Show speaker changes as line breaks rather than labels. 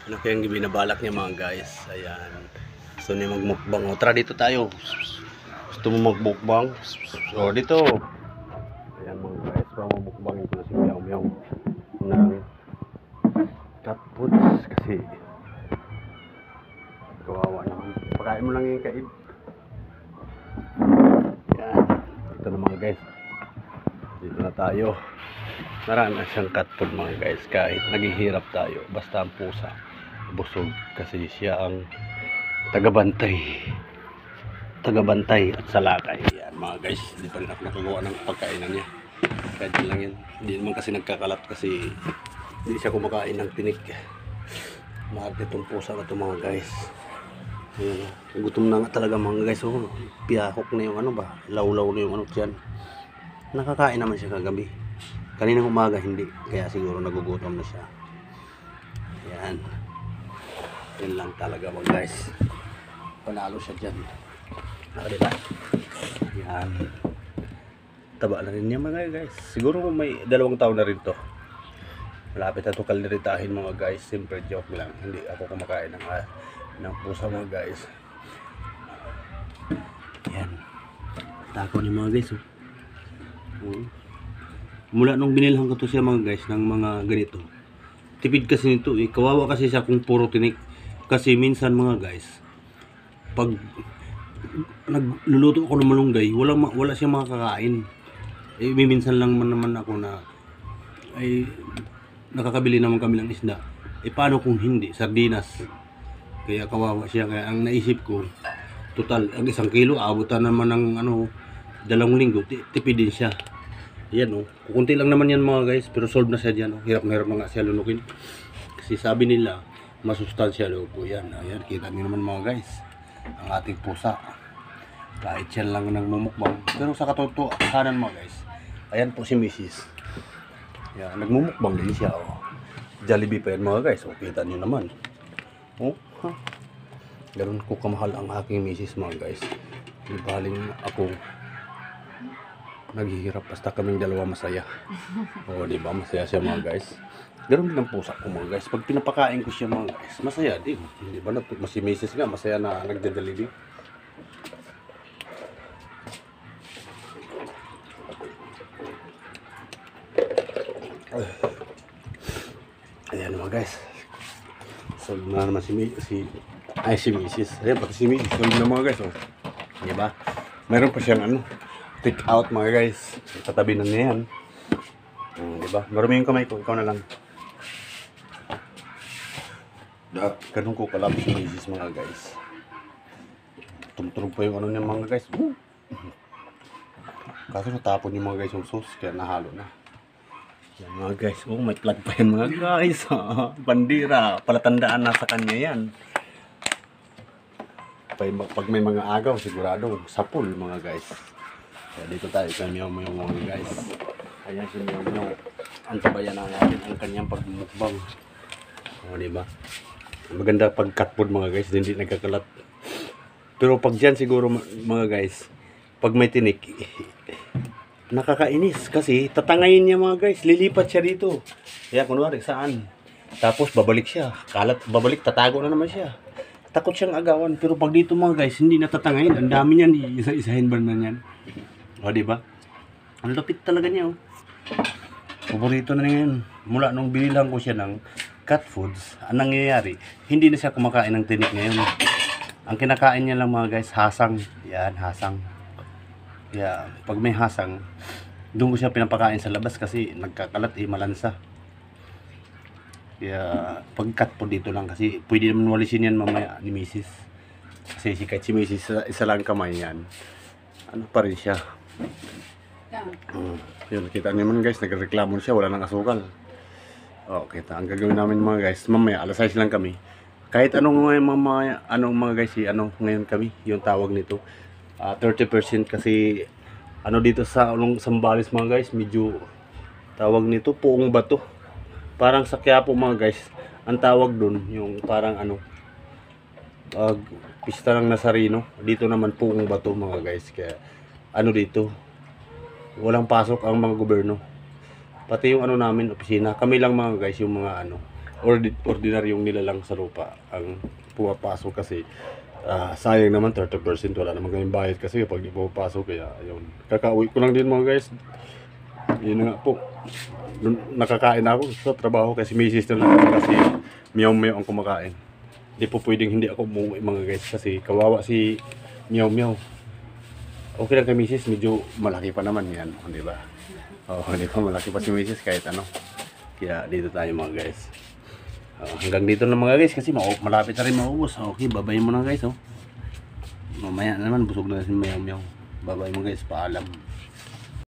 Ano kayang binabalak niya mga guys? Ayan. Gusto niya magmukbang. O, tara dito tayo. Gusto mo magmukbang? So, dito. Ayan mga guys. Mamumukbangin ko na si Meow Meow ng cat foods kasi kawawa naman. Pakain mo lang yung kaib. Ayan. Ito na mga guys. Dito na tayo. Marami na siyang cat food mga guys. Kahit naghihirap tayo. Basta ang pusa busog kasi siya ang tagabantay at salakay. Yan mga guys, hindi pa rin ako nakagawa ng pagkainan niya kahit lang yan, hindi naman kasi nagkakalat kasi hindi siya kumakain ng tinik. Mahal itong pusa na ito mga guys. Ayan, gutom na nga talaga mga guys. Oh, piyahok na yung ano ba, lawlaw na yung ano dyan. Nakakain naman siya kagabi, kaninang umaga hindi, kaya siguro nagugutom na siya. Yan. Yan lang talaga mga guys. Panalo siya dyan. Diba? Yan. Taba na rin niya mga guys. Siguro may 2 taon na rin to. Malapit na to kaliritahin mga guys. Simple joke lang. Hindi ako kumakain ng pusa mga guys. Yan. Tako ni mga guys. Mula nung binilhan ko to siya mga guys ng mga ganito. Tipid kasi nito eh. Kawawa kasi siya kung puro tinik. Kasi minsan mga guys, pag nagluluto ako ng malunggay, wala siyang makakain. Eh minsan lang naman ako na ay nakakabili naman kami ng isda. Eh paano kung hindi, sardinas. Kaya kawawa siya. Kaya ang naisip ko, total ang 1 kilo abutan naman ng 2 linggo, tipid din siya. Yan oh, kukunti lang naman yan mga guys, pero solve na siya diyan. Hirap na hirap na nga siya lunukin. Kasi sabi nila, masustansya loob po yan. Ayan, kita niyo naman mga guys, ang ating pusa. Kahit yan lang nang mumukbang. Pero sa katotohanan mga guys, ayan po si Mrs. Yan, nagmumukbang din siya. Oh. Jollibee pa yan mga guys. O, kita niyo naman. Oh, ha? Ganun ko kamahal ang aking Mrs. mga guys. Di baling ako naghihirap, basta kaming dalawa masaya. O, di ba? Masaya siya mga guys. Ganun din ang pusa ko mga guys. Pag pinapakain ko siya mga guys, masaya din. Di ba? Si Mrs. nga, masaya na nagdadalili. Ayan mga guys. So na naman si Mrs. Ayan pati si Mrs. So na mga guys. Oh. Di ba? Meron pa siyang take out mga guys. Katabi na niya yan. Di ba? Marami yung kamay ko. Ikaw na lang. Ganun ko kalap si Mrs. mga guys. Tumturog pa yung niya mga guys. Kaso natapon yung mga guys yung sauce. Kaya nahalo na. Yan mga guys. Oh, may plug pa yan mga guys. Bandira. Palatandaan na sa kanya yan. Pag may mga agaw, sigurado sapul mga guys. Kaya dito tayo sa Meow Meow mga guys. Ayan si Meow Meow. Ang tabayan na natin ang kanyang pagmumukbang. O, diba? Maganda pag cat food mga guys. Hindi nagkakalat. Pero pag dyan siguro mga guys, pag may tinik, nakakainis. Kasi tatangayin niya mga guys. Lilipat siya dito. Kaya kunwari saan. Tapos babalik siya. Babalik, tatago na naman siya. Takot siyang agawan. Pero pag dito mga guys, hindi natatangayin. Ang dami niyan. Isa-isahin ba na yan? O, diba? Ang lapit talaga niya, oh. Paborito na ngayon. Mula nung binilang ko siya ng cat foods, ang nangyayari, hindi na siya kumakain ng tinik ngayon. Ang kinakain niya lang mga guys, hasang. Yan, hasang. Kaya, pag may hasang, doon ko siya pinapakain sa labas kasi nagkakalat, malansa. Kaya, pag cat food dito lang kasi pwede naman walisin yan mamaya ni Mrs. Kasi kahit si Mrs. Isa lang kamay yan. Ano pa rin siya. Yun, kita naman guys, nagreklamo siya, wala nang asukal. O, kita, ang gagawin namin mga guys, mamaya, alas 6 lang kami. Kahit anong mga guys, ngayon kami, yung tawag nito, 30% kasi, dito sa Sambales mga guys, medyo, tawag nito, puong bato. Parang sa Quiapo mga guys, ang tawag dun, yung parang pista ng Nazareno. Dito naman puong bato mga guys, kaya, dito, walang pasok ang mga gobyerno. Pati yung namin, opisina. Kami lang mga guys, yung mga ordinaryong nilalang sa lupa ang pumapasok kasi sayang naman 30% wala naman kaming bayad kasi pag di pumapasok kaya ayun. Kakauwi ko lang din mga guys. Yun na nga po. Nakakain ako sa trabaho kasi misis na lang kasi meow ang kumakain. Di po pwedeng hindi ako umuwi mga guys kasi kawawa si meow. Okay lang kay misis, medyo malaki pa naman yan, di ba? Di ba malaki pa si misis kahit ano. Kaya dito tayo mga guys. Hanggang dito na mga guys kasi malapit na rin maubos. Okay, babay mo na guys. Mamaya naman busog na si meow. Babay mo guys, paalam.